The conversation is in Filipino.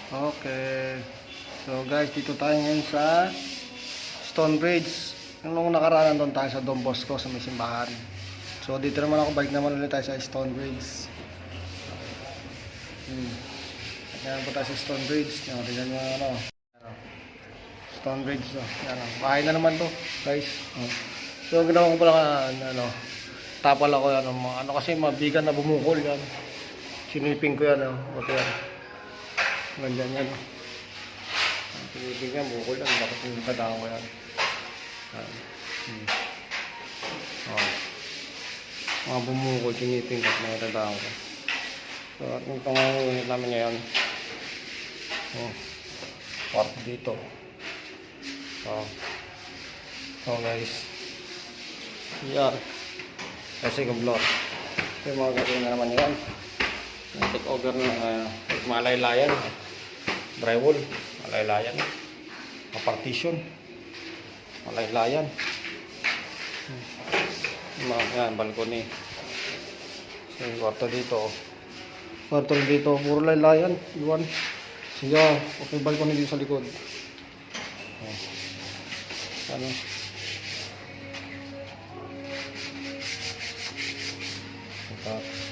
Okay. So guys, dito tayo ngayon sa Stonebridge. Nung nakaraan doon tayo sa Don Bosco sa may simbahan. So dito naman ako, balik naman ulit tayo sa Stonebridge. Ayan po tayo sa Stonebridge. Tingnan nyo ano. Stonebridge. So, yan, bahay na naman to guys. So ginawa ko pala tapal ako yan. Ano kasi mabigan na bumukol yan. Siniping ko yan. Buti yan. Ganyan yan. Siniping yan, bukol yan. Bakit yung kadaan ko yan. Mga bumukol, siniping ko. Mga kadaan ko. So at yung pangungunit namin ngayon. Kwarto dito. So guys. Yan. Kasi kumblot. So yung mga gagawin na naman yan. Take over na malaylayan. Drywall. Malaylayan. Partition. Malaylayan. Yan, balcony. So yung kwarto dito. Kwarto dito. Puro laylayan. Iwan. Siya. Okay, balcony dito sa likod. Ano? Ito.